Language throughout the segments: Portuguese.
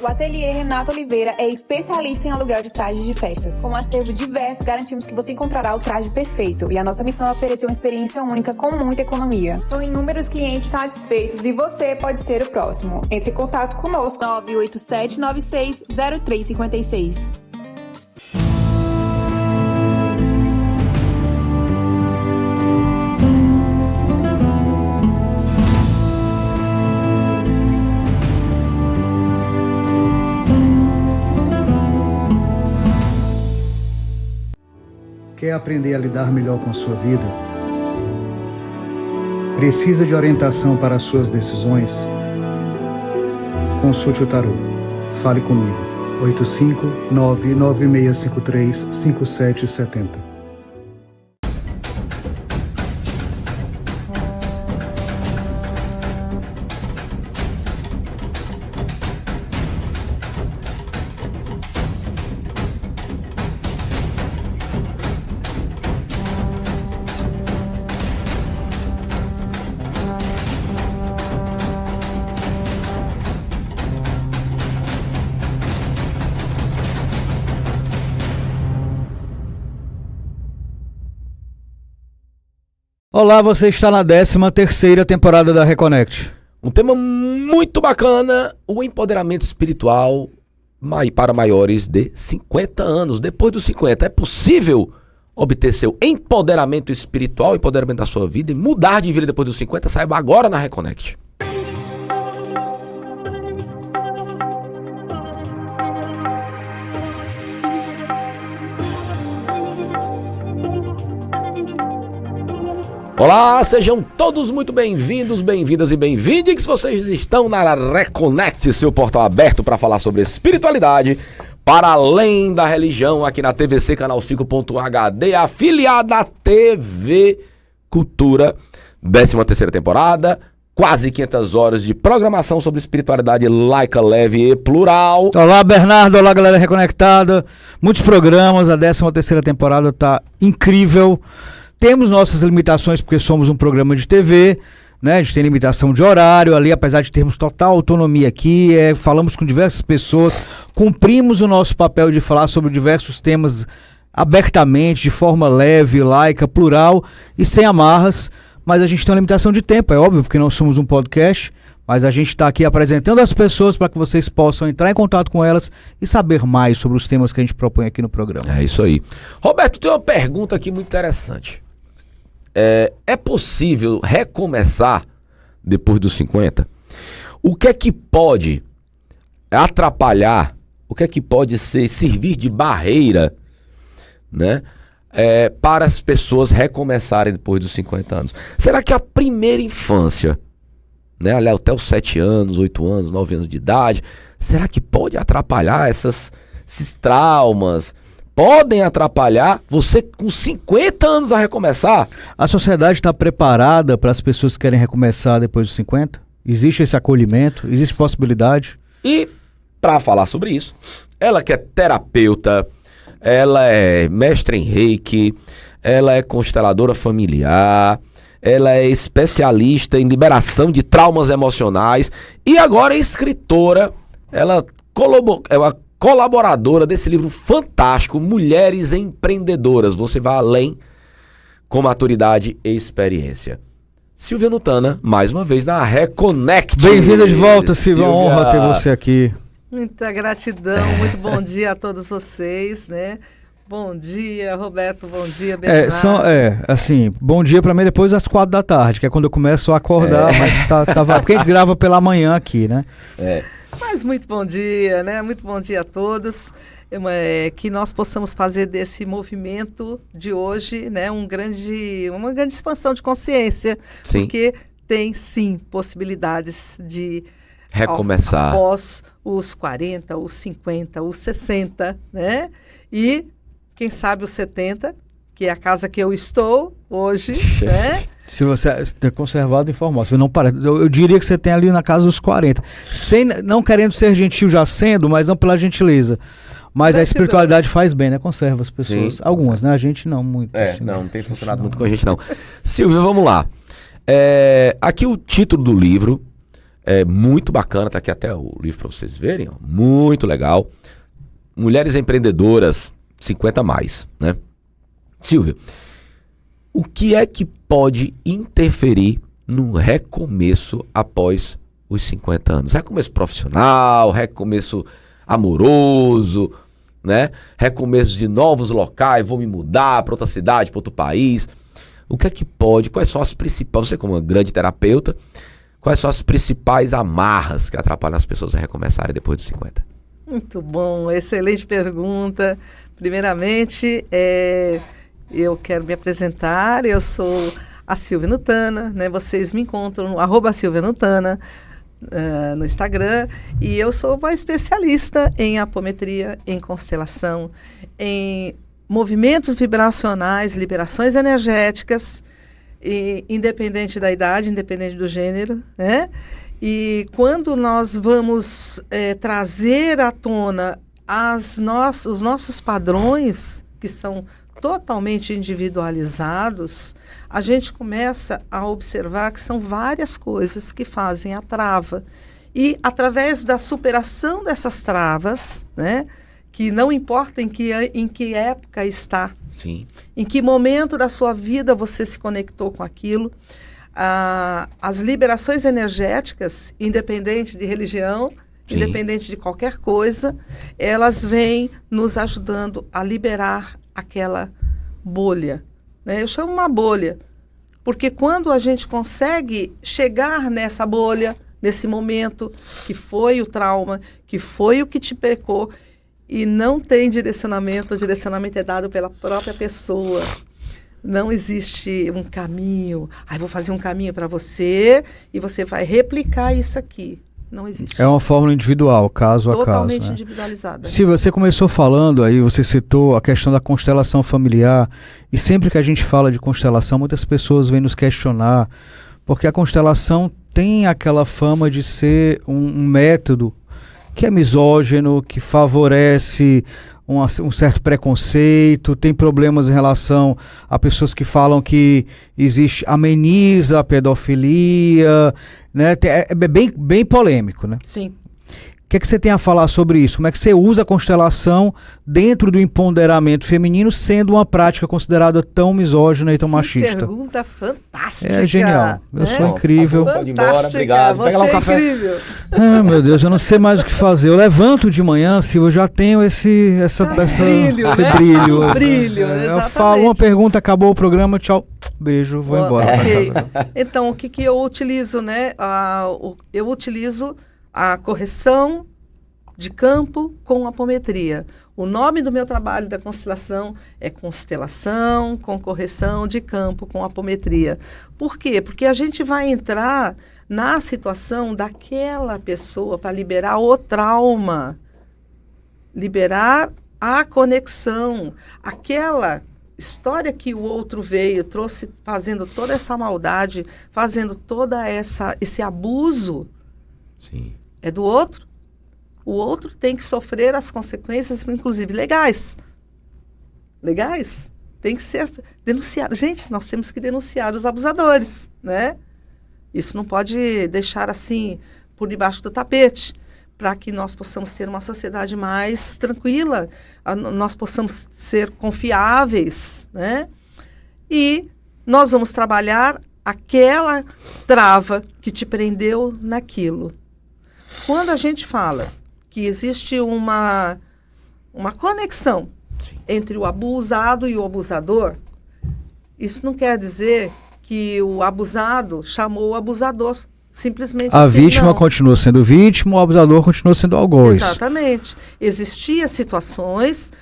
O Ateliê Renato Oliveira é especialista em aluguel de trajes de festas. Com um acervo diverso, garantimos que você encontrará o traje perfeito. E a nossa missão é oferecer uma experiência única com muita economia. São inúmeros clientes satisfeitos e você pode ser o próximo. Entre em contato conosco. 987-96-0356. Quer aprender a lidar melhor com a sua vida? Precisa de orientação para as suas decisões? Consulte o tarô. Fale comigo. 859-9653-5770. Olá, você está na 13ª temporada da Reconnect. Um tema muito bacana, o empoderamento espiritual para maiores de 50 anos. Depois dos 50, é possível obter seu empoderamento espiritual, empoderamento da sua vida e mudar de vida depois dos 50? Saiba agora na Reconnect. Olá, sejam todos muito bem-vindos, bem-vindas e bem-vindos. Vocês estão na Reconnect, seu portal aberto para falar sobre espiritualidade para além da religião, aqui na TVC Canal 5.HD, afiliada à TV Cultura, 13ª temporada, quase 500 horas de programação sobre espiritualidade laica, leve e plural. Olá, Bernardo, olá, galera reconectada, muitos programas, a 13ª temporada tá incrível. Temos nossas limitações porque somos um programa de TV, né? A gente tem limitação de horário ali, apesar de termos total autonomia aqui, falamos com diversas pessoas, cumprimos o nosso papel de falar sobre diversos temas abertamente, de forma leve, laica, plural e sem amarras, mas a gente tem uma limitação de tempo, é óbvio, porque nós somos um podcast, mas a gente está aqui apresentando as pessoas para que vocês possam entrar em contato com elas e saber mais sobre os temas que a gente propõe aqui no programa. É isso aí. Roberto, tem uma pergunta aqui muito interessante. É possível recomeçar depois dos 50? O que é que pode atrapalhar, o que é que pode servir de barreira, né, para as pessoas recomeçarem depois dos 50 anos? Será que a primeira infância, né, ali até os 7 anos, 8 anos, 9 anos de idade, será que pode atrapalhar esses traumas? Podem atrapalhar você com 50 anos a recomeçar? A sociedade está preparada para as pessoas que querem recomeçar depois dos 50? Existe esse acolhimento? Existe possibilidade? E para falar sobre isso, ela que é terapeuta, ela é mestre em Reiki, ela é consteladora familiar, ela é especialista em liberação de traumas emocionais e agora é escritora, ela colaboradora desse livro fantástico, Mulheres Empreendedoras. Você vai além com maturidade e experiência. Silvia Nutana, mais uma vez na Reconnect. Bem-vinda de volta, Silvia. Uma honra ter você aqui. Muita gratidão, muito bom dia a todos vocês, né? Bom dia, Roberto, bom dia, Bernardo. Bom dia pra mim depois das 4 da tarde, que é quando eu começo a acordar, mas porque a gente grava pela manhã aqui, né? Mas muito bom dia, né? Muito bom dia a todos. Que nós possamos fazer desse movimento de hoje, né, uma grande expansão de consciência. Sim. Porque tem, sim, possibilidades de recomeçar após os 40, os 50, os 60, né? E, quem sabe, os 70, que é a casa que eu estou hoje, né? Se você ter conservado informação, não parece. Eu diria que você tem ali na casa dos 40. Não querendo ser gentil já sendo, mas não pela gentileza. Mas a espiritualidade faz bem, né? Conserva as pessoas. Sim, algumas, né? A gente não muito. Assim, não tem funcionado muito com a gente, não. Silvia, vamos lá. Aqui o título do livro É muito bacana, tá aqui até o livro para vocês verem, ó, muito legal. Mulheres empreendedoras, 50 mais, né? Silvia, o que é que pode interferir no recomeço após os 50 anos? Recomeço profissional, recomeço amoroso, né? Recomeço de novos locais, vou me mudar para outra cidade, para outro país. O que é que pode, quais são as principais, você como uma grande terapeuta, quais são as principais amarras que atrapalham as pessoas a recomeçarem depois dos 50? Muito bom, excelente pergunta. Primeiramente, eu quero me apresentar, eu sou a Silvia Nutana, né? Vocês me encontram no @Silvia Nutana, no Instagram, e eu sou uma especialista em apometria, em constelação, em movimentos vibracionais, liberações energéticas, e, independente da idade, independente do gênero, né? E quando nós vamos trazer à tona os nossos padrões, que são totalmente individualizados, a gente começa a observar que são várias coisas que fazem a trava. E através da superação dessas travas, né, que não importa em que época está, Sim. em que momento da sua vida você se conectou com aquilo, as liberações energéticas, independente de religião, Sim. independente de qualquer coisa, elas vêm nos ajudando a liberar aquela bolha, né? Eu chamo uma bolha, porque quando a gente consegue chegar nessa bolha, nesse momento que foi o trauma, que foi o que te pecou, e não tem direcionamento, o direcionamento é dado pela própria pessoa. Não existe um caminho, vou fazer um caminho para você e você vai replicar isso aqui. Não existe. É uma fórmula individual, caso a caso. Totalmente Né? individualizada. Silvia, você começou falando, aí você citou a questão da constelação familiar, e sempre que a gente fala de constelação, muitas pessoas vêm nos questionar, porque a constelação tem aquela fama de ser um método que é misógino, que favorece um certo preconceito, tem problemas em relação a pessoas que falam que ameniza a pedofilia, né? É bem polêmico, né? Sim. O que é que você tem a falar sobre isso? Como é que você usa a constelação dentro do empoderamento feminino, sendo uma prática considerada tão misógina e tão machista? Pergunta fantástica. É genial. Eu sou incrível. Pode ir embora, obrigado. Pega lá um café. Incrível. Ah, meu Deus, eu não sei mais o que fazer. Eu levanto de manhã, Silvia, eu já tenho esse brilho, esse né? brilho. Brilho, Eu falo uma pergunta, acabou o programa, tchau, beijo, vou embora. Okay. Então, o que eu utilizo, né? Eu utilizo a correção de campo com apometria. O nome do meu trabalho da constelação é Constelação com Correção de Campo com Apometria. Por quê? Porque a gente vai entrar na situação daquela pessoa para liberar o trauma, liberar a conexão, aquela história que o outro veio, trouxe fazendo toda essa maldade, fazendo toda esse abuso. Sim. É do outro. O outro tem que sofrer as consequências, inclusive legais. Legais. Tem que ser denunciado. Gente, nós temos que denunciar os abusadores, né? Isso não pode deixar assim por debaixo do tapete, para que nós possamos ter uma sociedade mais tranquila, nós possamos ser confiáveis, né? E nós vamos trabalhar aquela trava que te prendeu naquilo. Quando a gente fala que existe uma conexão entre o abusado e o abusador, isso não quer dizer que o abusado chamou o abusador. Simplesmente a assim, vítima não. continua sendo vítima, o abusador continua sendo algoz. Exatamente. Existiam situações,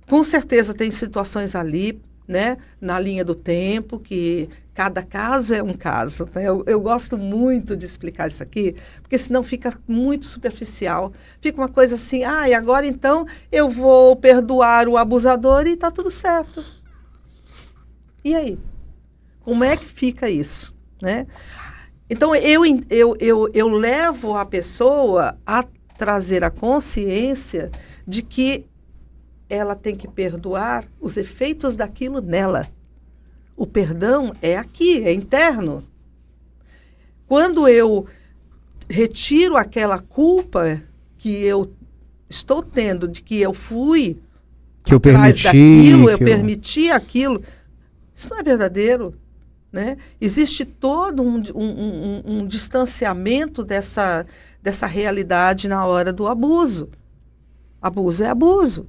com certeza tem situações ali, né, na linha do tempo, que cada caso é um caso. Né? Eu gosto muito de explicar isso aqui, porque senão fica muito superficial. Fica uma coisa assim, e agora então eu vou perdoar o abusador e está tudo certo. E aí? Como é que fica isso? Né? Então, eu levo a pessoa a trazer a consciência de que ela tem que perdoar os efeitos daquilo nela. O perdão é aqui, é interno. Quando eu retiro aquela culpa que eu estou tendo de que eu fui Que eu atrás permiti. daquilo, eu que permiti aquilo, isso não é verdadeiro, né? Existe todo um distanciamento dessa realidade na hora do abuso. Abuso é abuso,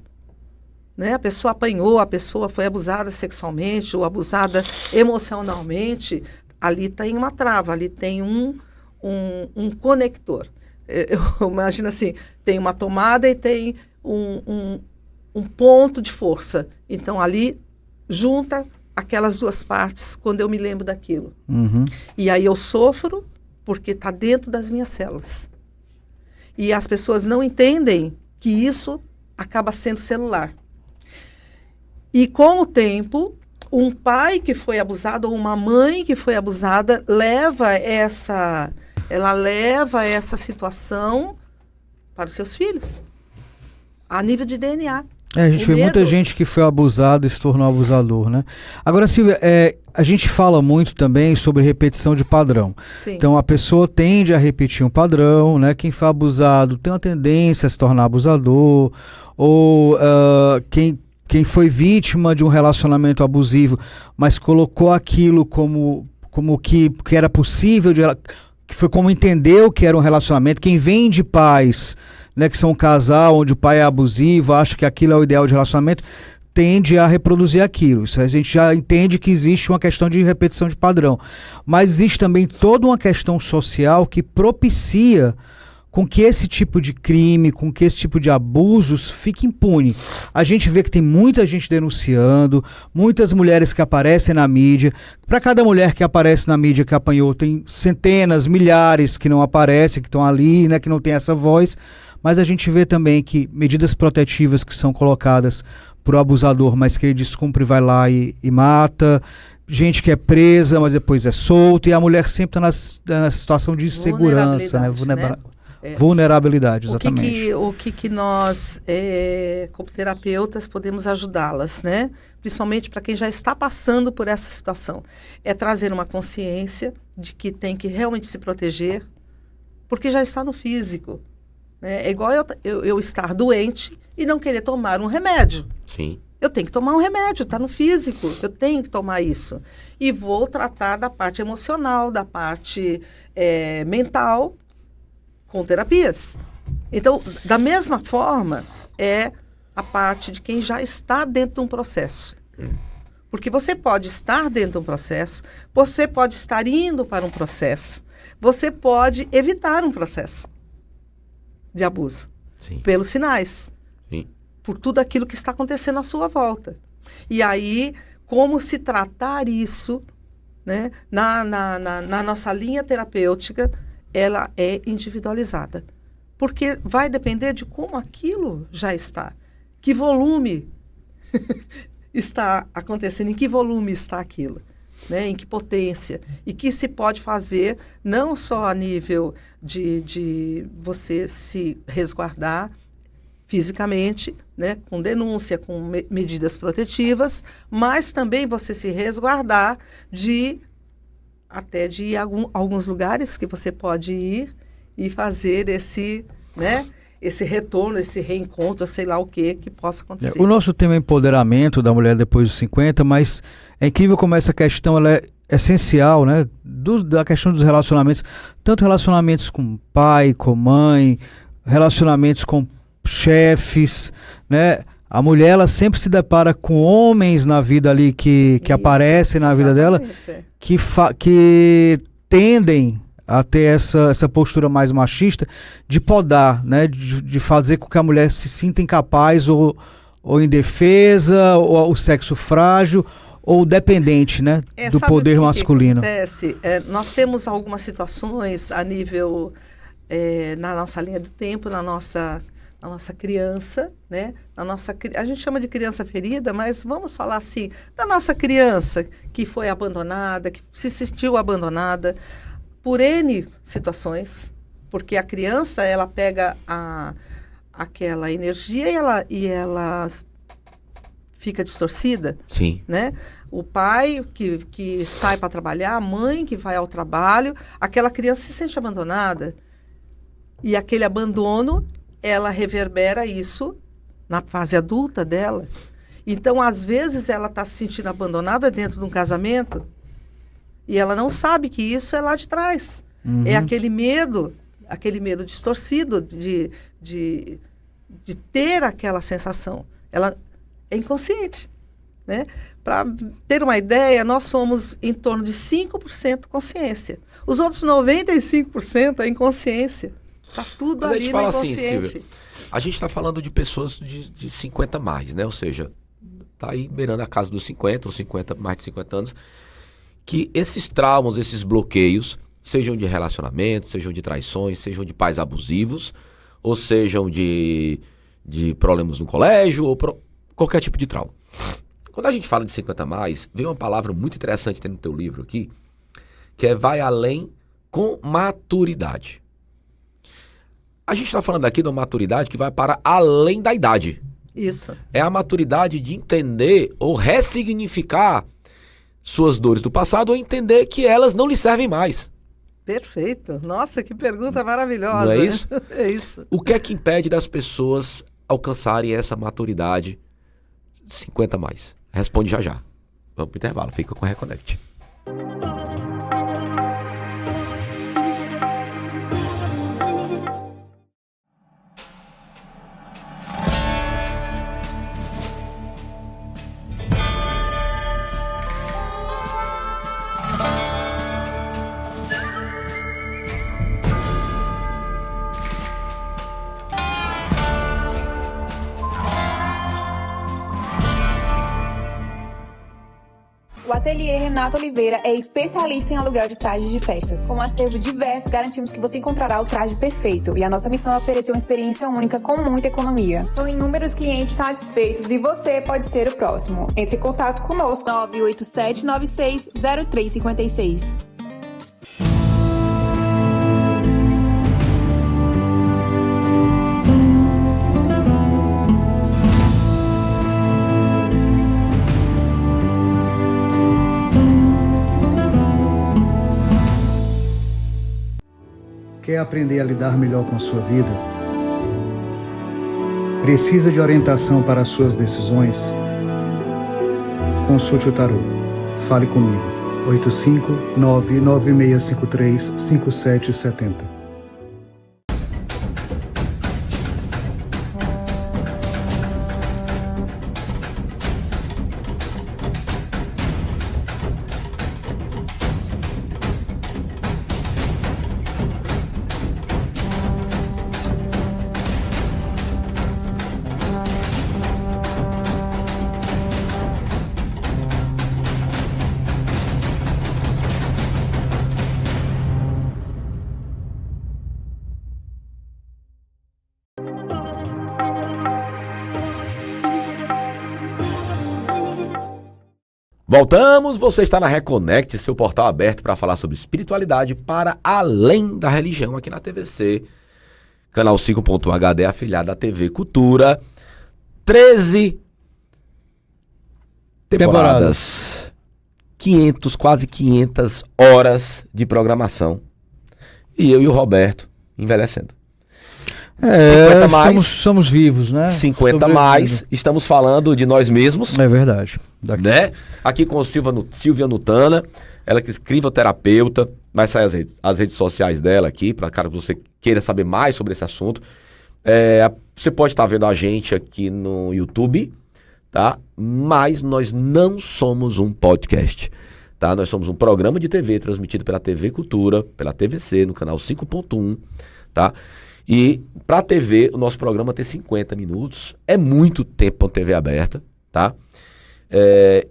né? A pessoa apanhou, a pessoa foi abusada sexualmente ou abusada emocionalmente, ali tem uma trava, ali tem um conector. Eu imagino assim, tem uma tomada e tem um ponto de força. Então, ali, junta aquelas duas partes quando eu me lembro daquilo. Uhum. E aí eu sofro porque está dentro das minhas células. E as pessoas não entendem que isso acaba sendo celular. E com o tempo, um pai que foi abusado ou uma mãe que foi abusada leva essa situação para os seus filhos, a nível de DNA. A gente vê muita gente que foi abusada e se tornou abusador, né? Agora, Silvia, a gente fala muito também sobre repetição de padrão. Sim. Então, a pessoa tende a repetir um padrão, né? Quem foi abusado tem uma tendência a se tornar abusador, ou quem foi vítima de um relacionamento abusivo, mas colocou aquilo como que era possível, que foi como entendeu que era um relacionamento. Quem vem de pais, né, que são um casal onde o pai é abusivo, acha que aquilo é o ideal de relacionamento, tende a reproduzir aquilo. Isso a gente já entende que existe uma questão de repetição de padrão. Mas existe também toda uma questão social que propicia com que esse tipo de crime, com que esse tipo de abusos fique impune. A gente vê que tem muita gente denunciando, muitas mulheres que aparecem na mídia. Para cada mulher que aparece na mídia que apanhou, tem centenas, milhares que não aparecem, que estão ali, né, que não tem essa voz. Mas a gente vê também que medidas protetivas que são colocadas para o abusador, mas que ele descumpre, vai lá e mata. Gente que é presa, mas depois é solta. E a mulher sempre está na situação de insegurança, né? Vulnerabilidade, exatamente. O que nós, como terapeutas, podemos ajudá-las, né? Principalmente para quem já está passando por essa situação. É trazer uma consciência de que tem que realmente se proteger, porque já está no físico. Né? É igual eu estar doente e não querer tomar um remédio. Sim. Eu tenho que tomar um remédio, está no físico, eu tenho que tomar isso. E vou tratar da parte emocional, da parte mental, com terapias. Então, da mesma forma, é a parte de quem já está dentro de um processo. Porque você pode estar dentro de um processo, você pode estar indo para um processo, você pode evitar um processo de abuso. Sim. Pelos sinais. Sim. Por tudo aquilo que está acontecendo à sua volta. E aí, como se tratar isso, né, na nossa linha terapêutica, ela é individualizada. Porque vai depender de como aquilo já está. Que volume está acontecendo, em que volume está aquilo, né? Em que potência. E que se pode fazer não só a nível de você se resguardar fisicamente, né? Com denúncia, com medidas protetivas, mas também você se resguardar até de ir a alguns lugares que você pode ir e fazer esse retorno, esse reencontro, sei lá o que possa acontecer. O nosso tema é empoderamento da mulher depois dos 50, mas é incrível como essa questão ela é essencial, né? Da questão dos relacionamentos, tanto relacionamentos com pai, com mãe, relacionamentos com chefes, né? A mulher, ela sempre se depara com homens na vida ali que aparecem na vida dela, que tendem a ter essa postura mais machista de podar, né? De fazer com que a mulher se sinta incapaz ou indefesa, ou o sexo frágil, ou dependente, né? Do poder masculino. Que acontece? Nós temos algumas situações a nível, na nossa linha do tempo, na nossa criança, né? A gente chama de criança ferida, mas vamos falar assim, da nossa criança que foi abandonada, que se sentiu abandonada por N situações, porque a criança, ela pega aquela energia e ela fica distorcida, Sim. né? O pai que sai para trabalhar, a mãe que vai ao trabalho, aquela criança se sente abandonada. E aquele abandono, ela reverbera isso na fase adulta dela. Então, às vezes, ela está se sentindo abandonada dentro de um casamento e ela não sabe que isso é lá de trás. É aquele medo distorcido de ter aquela sensação. Ela é inconsciente, né? Para ter uma ideia, nós somos em torno de 5% consciência. Os outros 95% é inconsciência. Está tudo Mas a ali gente no fala assim, inconsciente. Silvia, a gente está falando de pessoas de 50 mais, né? Ou seja, tá aí beirando a casa dos 50, ou 50, mais de 50 anos, que esses traumas, esses bloqueios, sejam de relacionamento, sejam de traições, sejam de pais abusivos, ou sejam de problemas no colégio, ou qualquer tipo de trauma. Quando a gente fala de 50 mais, vem uma palavra muito interessante que tem no teu livro aqui, que é vai além com maturidade. A gente está falando aqui de uma maturidade que vai para além da idade. Isso. É a maturidade de entender ou ressignificar suas dores do passado ou entender que elas não lhe servem mais. Perfeito. Nossa, que pergunta maravilhosa. Não é isso? É isso. O que é que impede das pessoas alcançarem essa maturidade 50 mais? Responde já já. Vamos pro intervalo, fica com a Reconnect. O Ateliê Renato Oliveira é especialista em aluguel de trajes de festas. Com um acervo diverso, garantimos que você encontrará o traje perfeito. E a nossa missão é oferecer uma experiência única com muita economia. São inúmeros clientes satisfeitos e você pode ser o próximo. Entre em contato conosco. 987960356. Quer aprender a lidar melhor com a sua vida? Precisa de orientação para as suas decisões? Consulte o tarô. Fale comigo. 859-9653-5770. Voltamos, você está na Reconnect, seu portal aberto para falar sobre espiritualidade para além da religião aqui na TVC. Canal 5.HD, afiliado da TV Cultura. 13 temporadas. 500, quase 500 horas de programação. E eu e o Roberto envelhecendo. 50 mais. Somos vivos, né? 50 mais, estamos falando de nós mesmos. É verdade. Né? Aqui com Silvia Nutana, ela que é crioterapeuta, vai sair as redes sociais dela aqui, para caso você queira saber mais sobre esse assunto. Você pode estar vendo a gente aqui no YouTube, tá? Mas nós não somos um podcast, tá? Nós somos um programa de TV transmitido pela TV Cultura, pela TVC, no canal 5.1, tá? E para a TV, o nosso programa tem 50 minutos, é muito tempo para TV aberta, tá?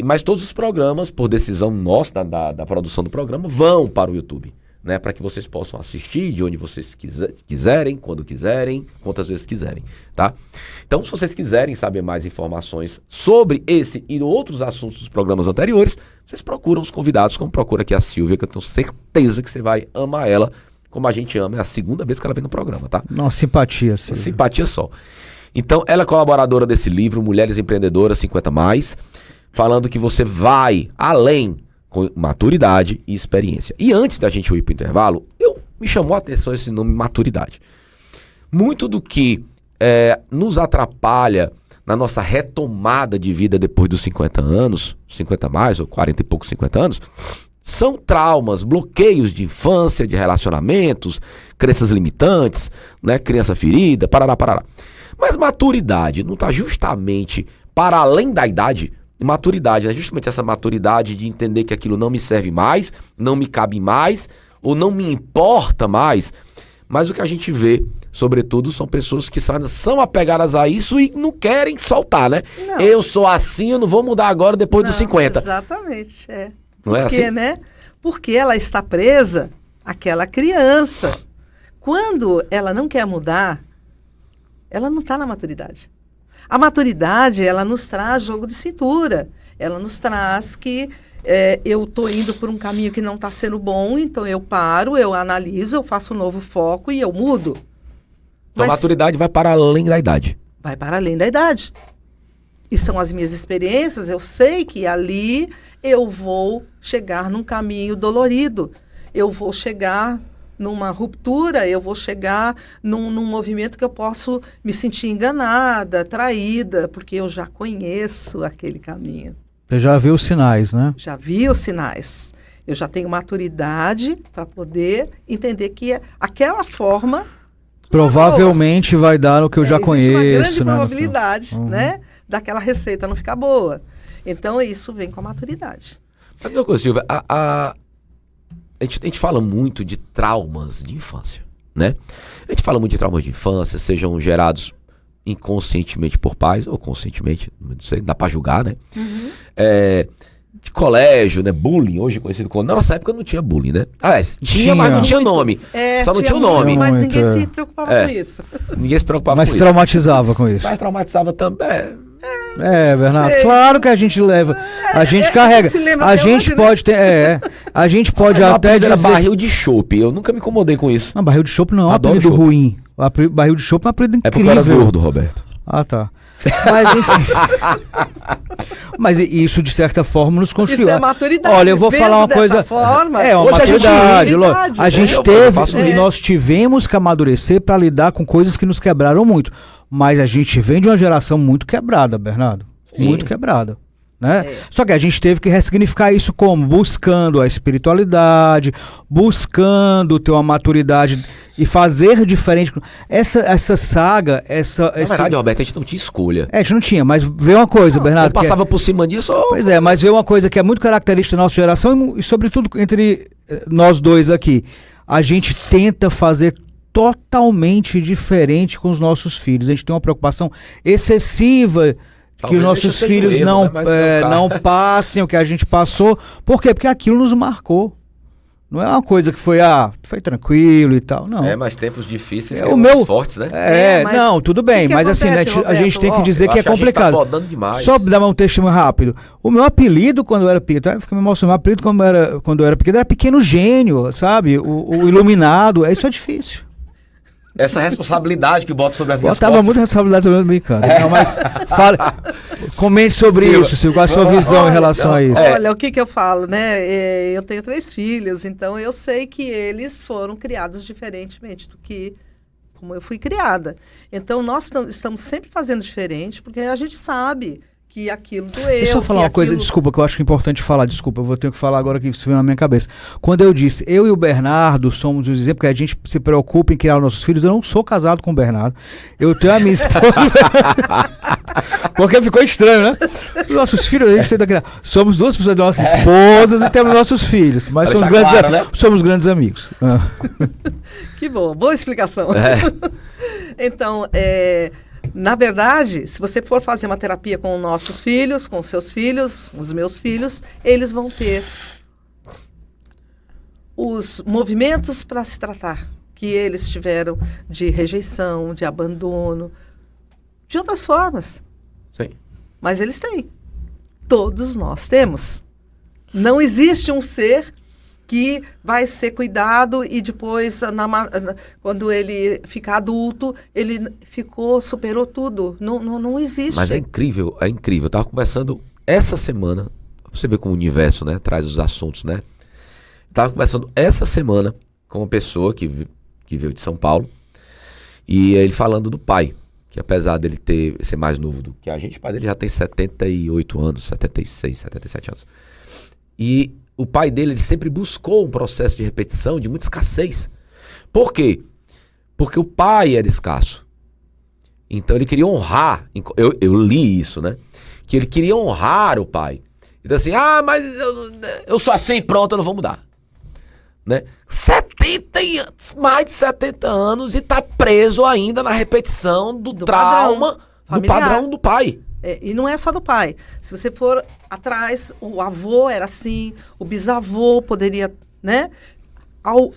Mas todos os programas, por decisão nossa, da produção do programa, vão para o YouTube, né? Para que vocês possam assistir de onde vocês quiserem, quando quiserem, quantas vezes quiserem, tá? Então, se vocês quiserem saber mais informações sobre esse e outros assuntos dos programas anteriores, vocês procuram os convidados, como procura aqui a Silvia, que eu tenho certeza que você vai amar ela, como a gente ama. É a segunda vez que ela vem no programa, tá? Nossa, simpatia, Silvia. Simpatia só. Então, ela é colaboradora desse livro, Mulheres Empreendedoras 50+, falando que você vai além com maturidade e experiência. E antes da gente ir para o intervalo, me chamou a atenção esse nome maturidade. Muito do que nos atrapalha na nossa retomada de vida depois dos 50 anos, 50+, ou 40 e poucos 50 anos, são traumas, bloqueios de infância, de relacionamentos, crenças limitantes, né, criança ferida, parará. Mas maturidade não está justamente para além da idade. Maturidade é justamente essa maturidade de entender que aquilo não me serve mais, não me cabe mais, ou não me importa mais. Mas o que a gente vê, sobretudo, são pessoas que são apegadas a isso e não querem soltar, né? Não. Eu sou assim, eu não vou mudar agora depois dos 50. Exatamente, Não é Por quê, assim? né? Porque ela está presa àquela criança. Quando ela não quer mudar, ela não está na maturidade. A maturidade, ela nos traz jogo de cintura. Ela nos traz que eu estou indo por um caminho que não está sendo bom, então eu paro, eu analiso, eu faço um novo foco e eu mudo. Então a Mas maturidade vai para além da idade. vai para além da idade. E são as minhas experiências, eu sei que ali eu vou chegar num caminho dolorido. Eu vou chegar numa ruptura, eu vou chegar num movimento que eu posso me sentir enganada, traída, porque eu já conheço aquele caminho. Você já viu os sinais, né? Já vi os sinais. Eu já tenho maturidade para poder entender que aquela forma Provavelmente vai dar no que eu já existe conheço, uma grande né? probabilidade, né, daquela receita não ficar boa. Então isso vem com a maturidade. Mas uma coisa, Silvia, a gente fala muito de traumas de infância, né? A gente fala muito de traumas de infância, sejam gerados inconscientemente por pais, ou conscientemente, não sei, dá pra julgar, né? De colégio, né? Bullying, hoje conhecido como... Na nossa época não tinha bullying, né? Tinha, mas não tinha nome. Só não tinha o nome. muito, Mas ninguém é. se preocupava com isso. Ninguém se preocupava Mas com isso. traumatizava com isso. Mas traumatizava também. Bernardo, sei. claro que a gente leva, a gente carrega, se lembra a até gente hoje, pode ter, a gente pode Meu até apelido era dizer... barril de chope. Eu nunca me incomodei com isso. Não, barril de chopp não é um Adoro apelido chopp. ruim. Barril de chopp é um apelido É porque incrível. eu era gordo, Roberto. Ah, tá. Mas enfim. Mas isso, de certa forma, nos construiu. Isso é maturidade. Olha, eu vou Vendo falar uma dessa coisa. forma, É uma hoje a gente maturidade. tem lógico. idade, A né? gente Eu faço isso. nós tivemos que amadurecer para lidar com coisas que nos quebraram muito. Mas a gente vem de uma geração muito quebrada, Bernardo. Sim. Muito quebrada. Né? Só que a gente teve que ressignificar isso como? Buscando a espiritualidade, buscando ter uma maturidade e fazer diferente. Essa saga, Na verdade, Roberto, a gente não tinha escolha. a gente não tinha, mas vê uma coisa, Bernardo. Eu passava por cima disso. Pois é, mas vê uma coisa que é muito característica da nossa geração e sobretudo entre nós dois aqui. A gente tenta fazer totalmente diferente com os nossos filhos. A gente tem uma preocupação excessiva que Talvez os nossos esse seja um filhos erro, não, né? Mas não, não passem o que a gente passou. Por quê? Porque aquilo nos marcou. Não é uma coisa que foi tranquilo e tal, não. Mas tempos difíceis É, são o meu- mais fortes, né? mas não, tudo bem, o que mas assim, né, acontece, a gente tem que Roberto? dizer Eu que é acho a gente complicado. tá podando demais. Só dar um testemunho rápido. O meu apelido quando eu era pequeno, eu fiquei me emocionando, meu apelido quando eu era pequeno era Pequeno Gênio, sabe? O iluminado, isso é difícil. Essa responsabilidade que bota sobre as minhas Botava costas. muita responsabilidade sobre o brincando. Não, mas comente sobre Silva, isso, Silvio, qual a sua visão em relação a isso? Olha, o que eu falo, né? Eu tenho 3 filhos, então eu sei que eles foram criados diferentemente do que como eu fui criada. Então nós estamos sempre fazendo diferente, porque a gente sabe que aquilo doeu. Deixa eu falar que uma coisa, aquilo- desculpa, que eu acho que é importante falar, desculpa, eu vou ter que falar agora que isso veio na minha cabeça. Quando eu disse, eu e o Bernardo somos os exemplos, porque a gente se preocupa em criar os nossos filhos, eu não sou casado com o Bernardo, eu tenho a minha esposa, porque ficou estranho, né? Os nossos filhos, a gente tenta criar, somos 2 pessoas das nossas esposas e temos nossos filhos, mas Pra somos deixar grandes, claro, né? somos grandes amigos. Que bom, boa explicação. Então, na verdade, se você for fazer uma terapia com nossos filhos, com seus filhos, os meus filhos, eles vão ter os movimentos para se tratar que eles tiveram de rejeição, de abandono, de outras formas. Sim. Mas eles têm. Todos nós temos. Não existe um ser que vai ser cuidado e depois, quando ele ficar adulto, ele superou tudo. Não existe. Mas é incrível, é incrível. Eu estava conversando essa semana, você vê como o universo, né, traz os assuntos, né? Estava conversando essa semana com uma pessoa que veio de São Paulo, e ele falando do pai, que apesar dele ser mais novo do que a gente, o pai dele já tem 78 anos, 76, 77 anos. E o pai dele, ele sempre buscou um processo de repetição, de muita escassez. Por quê? Porque o pai era escasso. Então ele queria honrar, eu li isso, né? Que ele queria honrar o pai. Então assim, mas eu sou assim, pronto, eu não vou mudar. Né? Mais de 70 anos e tá preso ainda na repetição do trauma, do padrão do pai. E não é só do pai. Se você for atrás, o avô era assim, o bisavô poderia, né?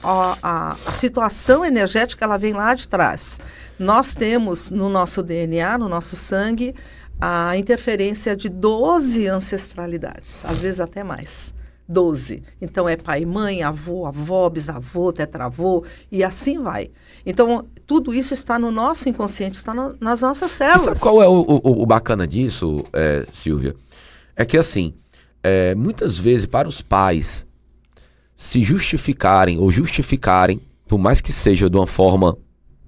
A situação energética, ela vem lá de trás. Nós temos no nosso DNA, no nosso sangue, a interferência de 12 ancestralidades, às vezes até mais. 12. Então é pai, mãe, avô, avó, bisavô, tetravô e assim vai. Então tudo isso está no nosso inconsciente, está nas nossas células. E sabe qual é o bacana disso, Silvia? É que assim, muitas vezes para os pais se justificarem, por mais que seja de uma forma,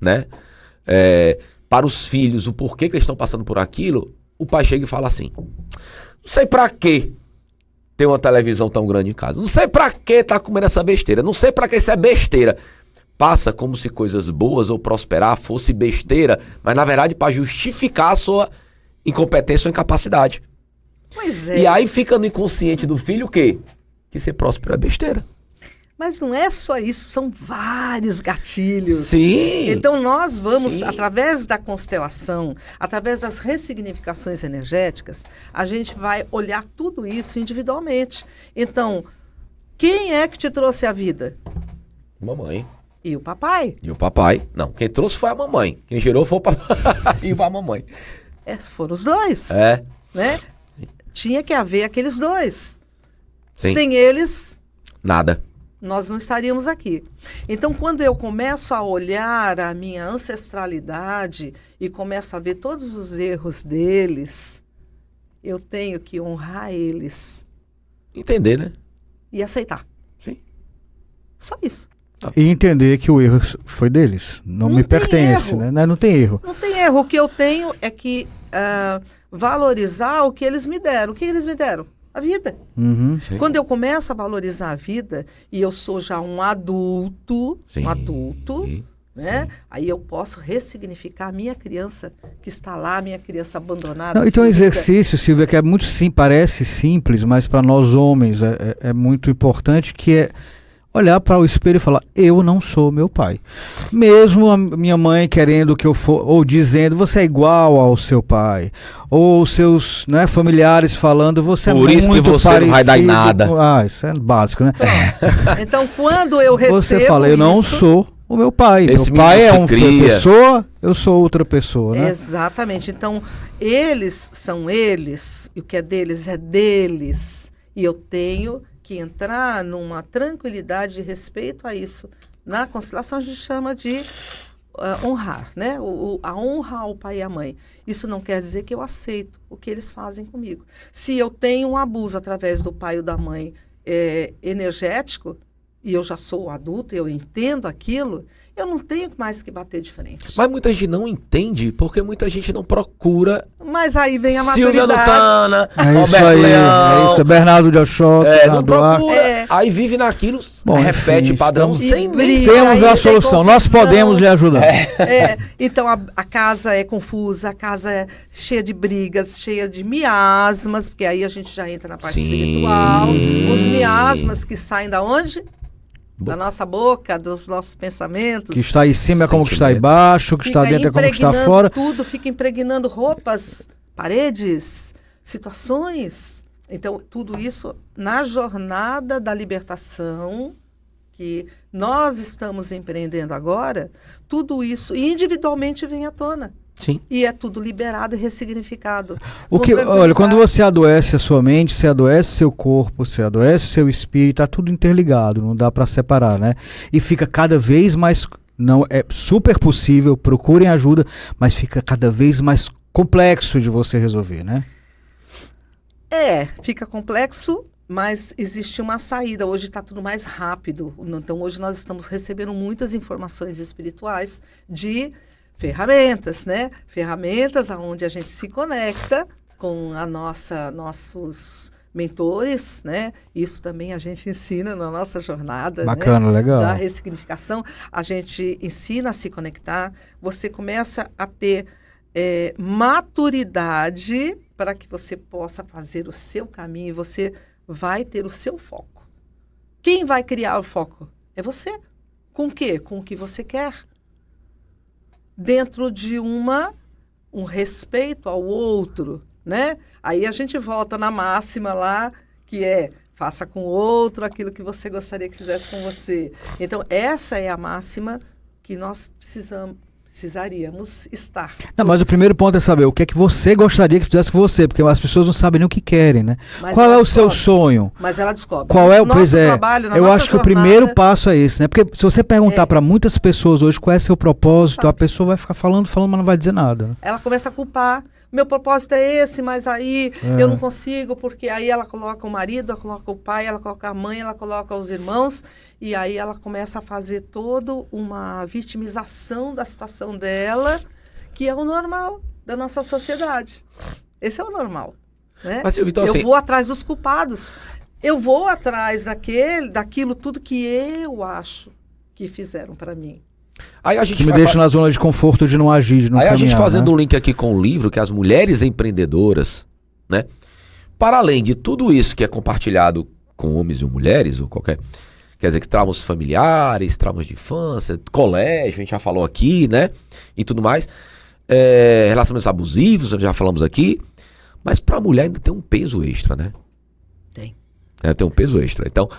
né, para os filhos, o porquê que eles estão passando por aquilo, o pai chega e fala assim, não sei pra quê ter uma televisão tão grande em casa. Não sei pra que tá comendo essa besteira. Não sei pra que isso é besteira. Passa como se coisas boas ou prosperar fosse besteira, mas na verdade para justificar a sua incompetência ou incapacidade. Pois é. E aí fica no inconsciente do filho o quê? Que ser próspero é besteira. Mas não é só isso, são vários gatilhos. Sim. Então nós vamos, através da constelação, através das ressignificações energéticas, a gente vai olhar tudo isso individualmente. Então, quem é que te trouxe a vida? Mamãe. E o papai. E o papai. Não, quem trouxe foi a mamãe. Quem gerou foi o papai e a mamãe. Foram os dois. Né? Tinha que haver aqueles dois. Sim. Sem eles... nada. Nós não estaríamos aqui. Então, quando eu começo a olhar a minha ancestralidade e começo a ver todos os erros deles, eu tenho que honrar eles. Entender, né? E aceitar. Sim. Só isso. E entender que o erro foi deles. Não me pertence, erro. né? Não tem erro. Não tem erro. O que eu tenho é que valorizar o que eles me deram. O que eles me deram? A vida. Uhum. Quando eu começo a valorizar a vida e eu sou já um adulto, né? Aí eu posso ressignificar a minha criança que está lá, a minha criança abandonada. Não, então, exercício, Silvia, que é muito parece simples, mas para nós homens é muito importante, que é olhar para o espelho e falar, eu não sou meu pai. Mesmo a minha mãe querendo que eu for, ou dizendo, você é igual ao seu pai. Ou os seus, né, familiares falando, você por é isso muito que você parecido. não vai dar em nada. Isso é básico, né? Então, quando eu recebo você fala, eu não sou o meu pai. Esse meu pai é uma cria. pessoa, eu sou outra pessoa, né? Exatamente. Então, eles são eles, e o que é deles é deles. E eu tenho que entrar numa tranquilidade de respeito a isso. Na constelação a gente chama de honrar, né? A honra ao pai e à mãe. Isso não quer dizer que eu aceito o que eles fazem comigo. Se eu tenho um abuso através do pai ou da mãe energético, e eu já sou adulto, eu entendo aquilo, eu não tenho mais que bater de frente. Mas muita gente não entende, porque muita gente não procura. Mas aí vem a Silvia maturidade. Nutana, É isso Roberto aí, Leão. é isso, Bernardo de Oxóssi, Não procura. É. Aí vive naquilo, Bom, repete enfim, padrão estamos- sem E nem briga. ser. Temos aí a tem solução, nós confusão. podemos lhe ajudar. Então a casa é confusa, a casa é cheia de brigas, cheia de miasmas, porque aí a gente já entra na parte Sim. espiritual. Os miasmas que saem da onde? Da nossa boca, dos nossos pensamentos. Que está em cima é como que está Sentimento. embaixo, que está Fica dentro é como que está impregnando fora. Tudo fica impregnando roupas, paredes, situações. Então, tudo isso na jornada da libertação que nós estamos empreendendo agora, tudo isso individualmente vem à tona. Sim. E é tudo liberado e ressignificado. Olha, quando você adoece a sua mente, você adoece seu corpo, você adoece seu espírito, tá tudo interligado, não dá para separar, né? E fica cada vez mais, não é super possível, procurem ajuda, mas fica cada vez mais complexo de você resolver, né? Fica complexo, mas existe uma saída. Hoje está tudo mais rápido. Então, hoje nós estamos recebendo muitas informações espirituais de ferramentas, né? Ferramentas onde a gente se conecta com nossos mentores, né? Isso também a gente ensina na nossa jornada. Bacana, né? legal. Da ressignificação. A gente ensina a se conectar. Você começa a ter maturidade para que você possa fazer o seu caminho e você vai ter o seu foco. Quem vai criar o foco? É você. Com o quê? Com o que você quer. Dentro de um respeito ao outro, né? Aí a gente volta na máxima lá, que é faça com o outro aquilo que você gostaria que fizesse com você. Então, essa é a máxima que nós precisaríamos estar. Não, mas o primeiro ponto é saber o que é que você gostaria que fizesse com você, porque as pessoas não sabem nem o que querem, né? Mas qual é o seu descobre. sonho? Mas ela descobre. Qual é o Nosso trabalho, na eu nossa acho que o jornada, primeiro passo é esse, né? Porque se você perguntar para muitas pessoas hoje qual é seu propósito, a pessoa vai ficar falando, mas não vai dizer nada. Né? ela começa a culpar. Meu propósito é esse, mas aí eu não consigo, porque aí ela coloca o marido, ela coloca o pai, ela coloca a mãe, ela coloca os irmãos, e aí ela começa a fazer toda uma vitimização da situação dela, que é o normal da nossa sociedade. Esse é o normal. Né? Mas, então, eu assim, vou atrás dos culpados. Eu vou atrás daquilo tudo que eu acho que fizeram para mim. Aí a gente Que me deixa na zona de conforto de não agir, de não Aí caminhar, a gente fazendo né? um link aqui com o livro, que as mulheres empreendedoras, né? Para além de tudo isso que é compartilhado com homens e mulheres, ou qualquer... Quer dizer, que traumas familiares, traumas de infância, colégio, a gente já falou aqui, né? E tudo mais. Relacionamentos abusivos, já falamos aqui. Mas para a mulher ainda tem um peso extra, né? Tem. Tem um peso extra. Então,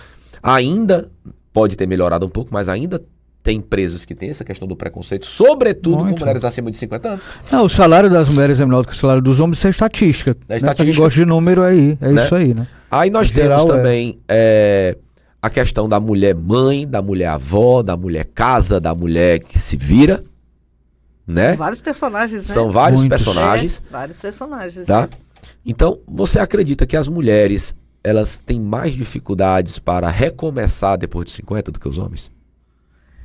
ainda pode ter melhorado um pouco, mas ainda tem empresas que têm essa questão do preconceito, sobretudo com mulheres acima de 50 anos. Não, o salário das mulheres é menor do que o salário dos homens, isso é estatística. É Né? Pra estatística. quem gosta de número aí, é Né? isso aí, né? Aí nós Em temos geral, também a questão da mulher mãe, da mulher avó, da mulher casa, da mulher que se vira, né? São vários personagens, né? São vários Muitos. personagens, Vários personagens. tá? Né? Então, você acredita que as mulheres, elas têm mais dificuldades para recomeçar depois de 50 do que os homens?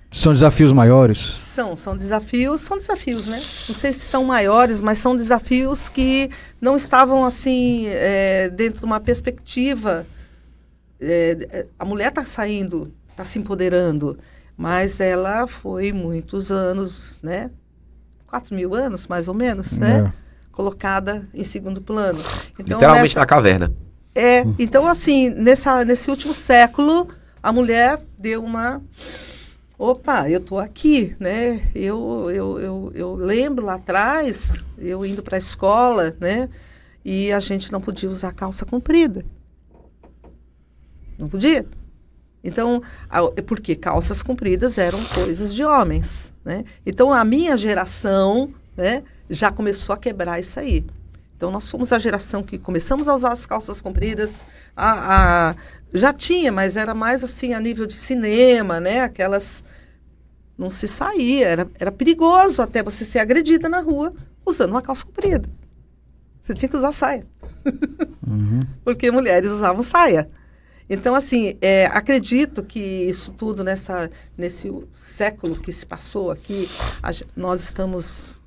São desafios maiores. São desafios, né? Não sei se são maiores, mas são desafios que não estavam assim dentro de uma perspectiva. A mulher está saindo, está se empoderando, mas ela foi muitos anos, né? 4.000 anos, mais ou menos, né? Colocada em segundo plano. Então, Literalmente na caverna. Então assim, nesse último século, a mulher deu uma... Opa, eu tô aqui, né? Eu lembro lá atrás, eu indo para a escola, né? E a gente não podia usar calça comprida. Não podia. Então, porque calças compridas eram coisas de homens, né? Então, a minha geração, né, já começou a quebrar isso aí. Então, nós fomos a geração que começamos a usar as calças compridas. Já tinha, mas era mais assim a nível de cinema, né? Aquelas... Não se saía, era perigoso até você ser agredida na rua usando uma calça comprida. Você tinha que usar saia. Porque mulheres usavam saia. Então, assim, acredito que isso tudo nesse século que se passou aqui, nós estamos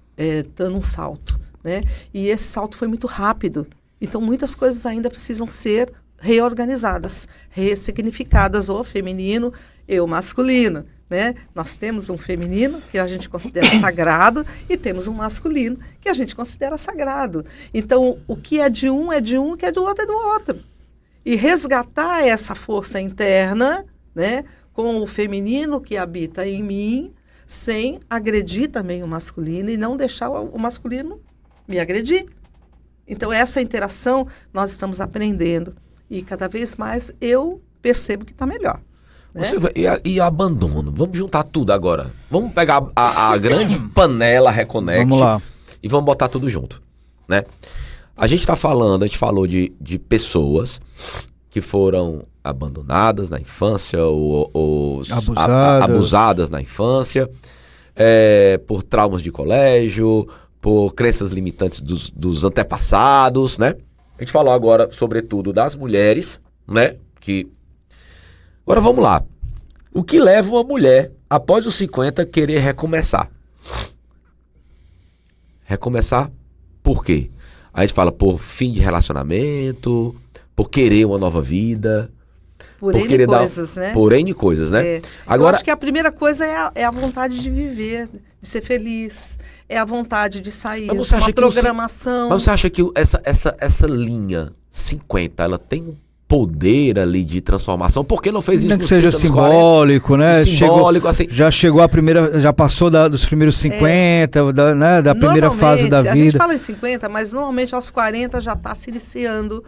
dando um salto, né? E esse salto foi muito rápido. Então, muitas coisas ainda precisam ser reorganizadas, ressignificadas, o feminino e o masculino, né? Nós temos um feminino que a gente considera sagrado e temos um masculino que a gente considera sagrado. Então, o que é de um, o que é do outro é do outro. E resgatar essa força interna, né, com o feminino que habita em mim, sem agredir também o masculino e não deixar o masculino me agredir. Então, essa interação nós estamos aprendendo. E cada vez mais eu percebo que está melhor. Né? E abandono? Vamos juntar tudo agora. Vamos pegar a grande panela Reconnect. Vamos lá. e vamos botar tudo junto, né? A gente falou de pessoas que foram abandonadas na infância ou abusadas na infância, por traumas de colégio, por crenças limitantes dos antepassados, né? A gente falou agora, sobretudo, das mulheres, né? Agora vamos lá. O que leva uma mulher, após os 50, querer recomeçar? Recomeçar por quê? A gente fala por fim de relacionamento, por querer uma nova vida. Por N coisas, né? Por N coisas, né? Agora, eu acho que a primeira coisa é a vontade de viver, de ser feliz. É a vontade de sair, uma programação. Mas você acha que essa linha 50, ela tem um poder ali de transformação? Por que não fez isso? Nem que seja simbólico, né? Simbólico, assim. Já chegou a primeira, já passou dos primeiros 50, da primeira fase da vida. A gente fala em 50, mas normalmente aos 40 já está se iniciando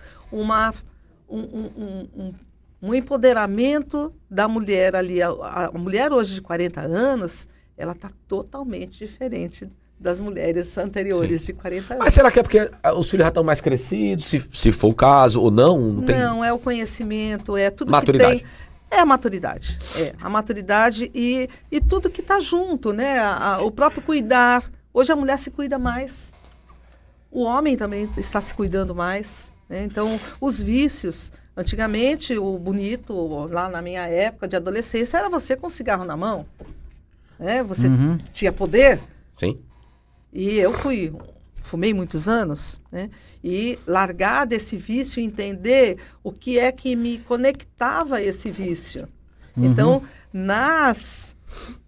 um empoderamento da mulher ali. A mulher hoje de 40 anos, ela está totalmente diferente das mulheres anteriores de 40 anos. Mas será que é porque os filhos já estão mais crescidos, se for o caso, ou não? Não, é o conhecimento, é tudo maturidade. Que tem. É a maturidade. É a maturidade e tudo que está junto, né? O próprio cuidar. Hoje a mulher se cuida mais. O homem também está se cuidando mais, né? Então, os vícios. Antigamente, o bonito, lá na minha época de adolescência, era você com cigarro na mão. Né? Você tinha poder. Sim. E eu fumei muitos anos, né? E largar desse vício e entender o que é que me conectava a esse vício. Então, nas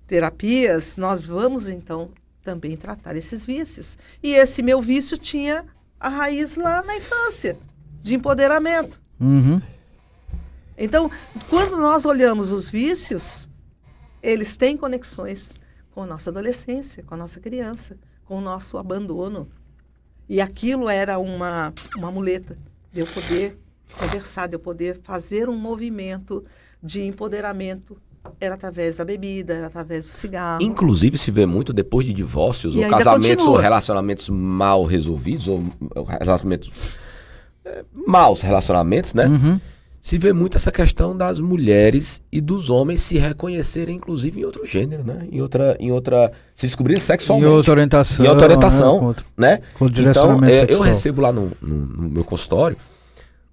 terapias, nós vamos, então, também tratar esses vícios. E esse meu vício tinha a raiz lá na infância, de empoderamento. Então, quando nós olhamos os vícios, eles têm conexões com a nossa adolescência, com a nossa criança, com o nosso abandono. E aquilo era uma muleta de eu poder conversar, de eu poder fazer um movimento de empoderamento. Era através da bebida, era através do cigarro. Inclusive se vê muito depois de divórcios, ou casamentos, ou relacionamentos mal resolvidos, ou relacionamentos... maus relacionamentos, né? Se vê muito essa questão das mulheres e dos homens se reconhecerem, inclusive, em outro gênero, né? Em outra se descobrirem sexualmente. Em outra orientação. Em outra orientação, né? Com direcionamento então, sexual. eu recebo lá no meu consultório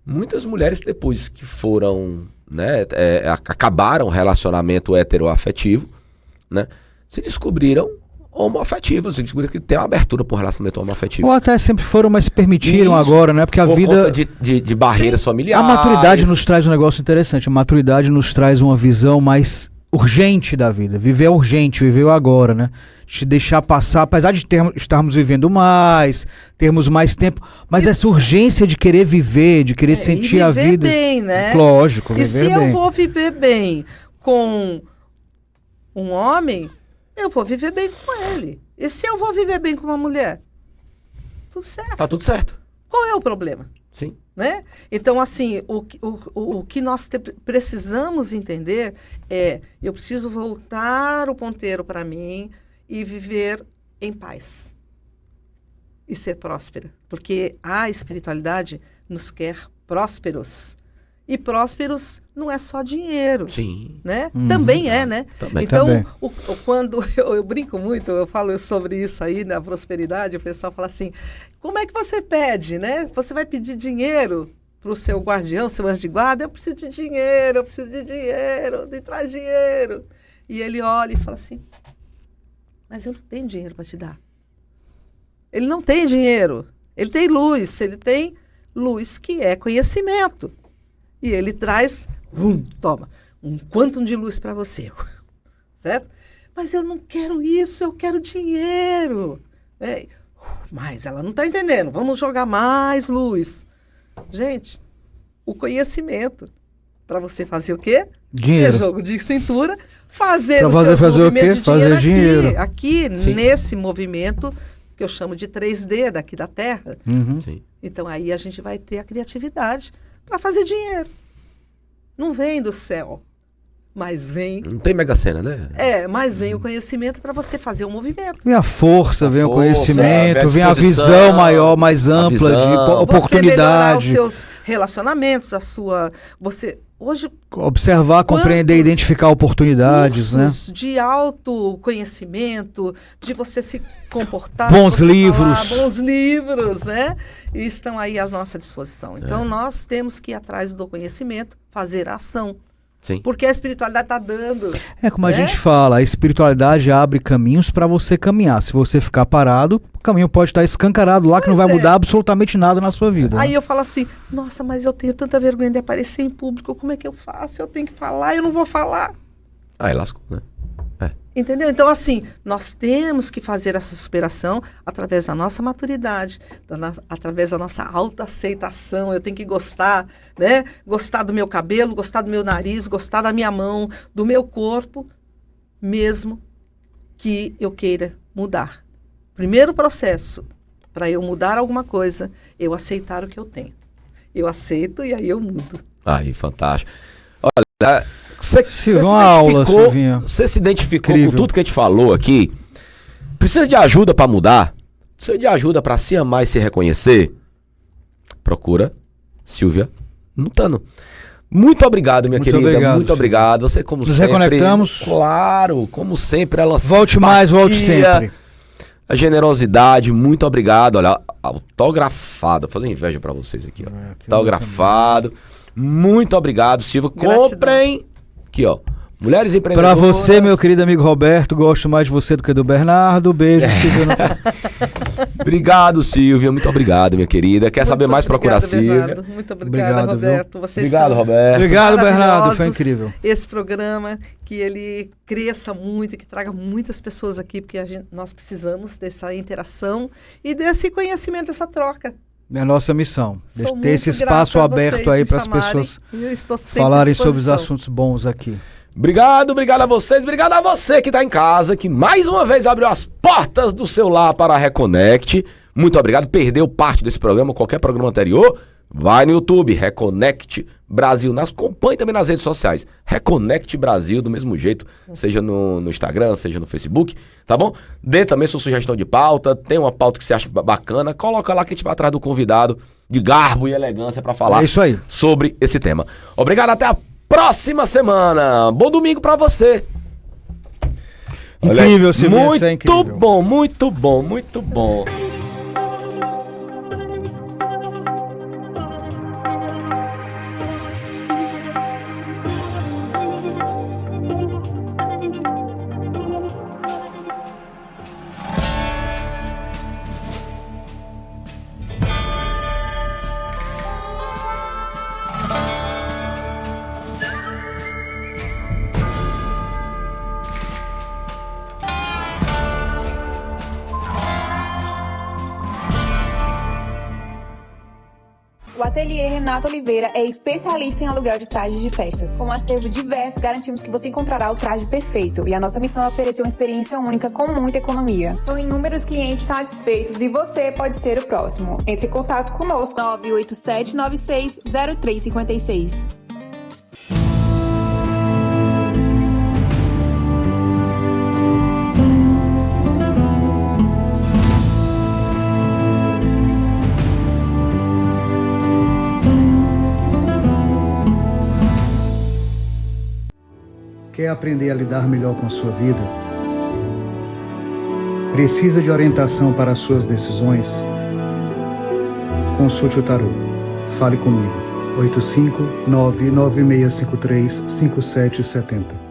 muitas mulheres depois que foram, né? Acabaram o relacionamento heteroafetivo, né? Se descobriram homoafetivos, se descobriram que tem uma abertura para um relacionamento homoafetivo. Ou até sempre foram, mas se permitiram agora, né? Porque a por vida... conta de barreiras familiares. A maturidade nos traz um negócio interessante. A maturidade nos traz uma visão mais urgente da vida. Viver é urgente, viver é agora, né? Te deixar passar, apesar de estarmos vivendo mais, termos mais tempo, mas essa urgência de querer viver, de querer sentir a vida. Viver bem, né? Lógico, viver bem. E se bem. eu vou viver bem com um homem, eu vou viver bem com ele. E se eu vou viver bem com uma mulher? Tudo certo. Tá tudo certo. Qual é o problema? Sim. Né? Então, assim, o que nós precisamos entender é, eu preciso voltar o ponteiro para mim e viver em paz. E ser próspera. Porque a espiritualidade nos quer prósperos. E prósperos não é só dinheiro. Sim. Né? Também é, né? Também. Então, Também. Quando eu brinco muito, eu falo sobre isso aí na prosperidade, o pessoal fala assim, como é que você pede, né? Você vai pedir dinheiro para o seu guardião, seu anjo de guarda? Eu preciso de dinheiro, me traz dinheiro. E ele olha e fala assim, mas eu não tenho dinheiro para te dar. Ele não tem dinheiro, ele tem luz que é conhecimento. E ele traz, toma, um quantum de luz para você, certo? Mas eu não quero isso, eu quero dinheiro. Mas ela não está entendendo, vamos jogar mais luz. Gente, o conhecimento, para você fazer o quê? Dinheiro. É jogo de cintura, fazer fazer o quê? Fazer dinheiro. Aqui nesse movimento, que eu chamo de 3D, daqui da Terra. Sim. Então aí a gente vai ter a criatividade para fazer dinheiro. Não vem do céu. mas vem... Não tem Mega Sena, né? Mas vem o conhecimento para você fazer o movimento. Vem a força, vem o força, conhecimento, vem a disposição, visão maior, mais ampla de Você melhorar os oportunidade. seus relacionamentos, hoje Observar, compreender, quantos identificar oportunidades, né? cursos de autoconhecimento, de você se comportar, Bons de você livros. falar, bons livros, né? E estão aí à nossa disposição. Então, nós temos que ir atrás do conhecimento, fazer a ação. Sim. Porque a espiritualidade está dando. É como a né? gente fala, a espiritualidade abre caminhos para você caminhar. Se você ficar parado, o caminho pode estar escancarado lá, que não vai Pois é. mudar absolutamente nada na sua vida. Aí né? eu falo assim, nossa, mas eu tenho tanta vergonha de aparecer em público, como é que eu faço? Eu tenho que falar, eu não vou falar. Aí lascou, né? Entendeu? Então, assim, nós temos que fazer essa superação através da nossa maturidade, através da nossa autoaceitação. Eu tenho que gostar, né? Gostar do meu cabelo, gostar do meu nariz, gostar da minha mão, do meu corpo, mesmo que eu queira mudar. Primeiro processo, para eu mudar alguma coisa, eu aceitar o que eu tenho. Eu aceito e aí eu mudo. Aí, fantástico. Olha, você se identificou Incrível. com tudo que a gente falou aqui? Precisa de ajuda para mudar? Precisa de ajuda para se amar e se reconhecer? Procura Silvia Nutano. Muito obrigado, minha Muito querida. obrigado, Muito obrigado. Você, como Nos sempre. reconectamos. Claro, como sempre, ela Volte mais, volte sempre. A generosidade, muito obrigado. Olha, autografado. Vou fazer inveja para vocês aqui, ó. Autografado. Muito obrigado, Silvia. Gratidão. Comprem. Aqui, ó. Mulheres Pra empreendedoras. você, meu querido amigo Roberto, gosto mais de você do que do Bernardo. Beijo, Silvia. Obrigado, Silvia. Muito obrigado, minha querida. Quer saber mais? Procura a Silvia. Bernardo. Muito obrigada, Obrigado, viu? Roberto. Vocês Obrigado, são Roberto. Obrigado, Bernardo. Foi maravilhosos. incrível. Esse programa, que ele cresça muito, que traga muitas pessoas aqui, porque nós precisamos dessa interação e desse conhecimento, dessa troca. É a nossa missão. Sou Ter muito esse espaço grata a aberto vocês aí me para as chamarem. pessoas Eu estou sempre falarem à sobre os disposição. assuntos bons aqui. Obrigado a vocês. Obrigado a você que está em casa, que mais uma vez abriu as portas do seu lar para a Reconnect. Muito obrigado. Perdeu parte desse programa, qualquer programa anterior, vai no YouTube, Reconnect Brasil. Acompanhe também nas redes sociais. Reconnect Brasil, do mesmo jeito, seja no Instagram, seja no Facebook, tá bom? Dê também sua sugestão de pauta, tem uma pauta que você acha bacana, coloca lá que a gente vai atrás do convidado de garbo e elegância para falar É isso aí. sobre esse tema. Obrigado, até a próxima semana. Bom domingo pra você. Olha aí, Incrível, Silvia. muito isso é incrível. bom, muito bom, muito bom. O Ateliê Renato Oliveira é especialista em aluguel de trajes de festas. Com um acervo diverso, garantimos que você encontrará o traje perfeito. E a nossa missão é oferecer uma experiência única com muita economia. São inúmeros clientes satisfeitos e você pode ser o próximo. Entre em contato conosco. 987960356. Quer aprender a lidar melhor com a sua vida? Precisa de orientação para as suas decisões? Consulte o tarô. Fale comigo. 859-9653-5770.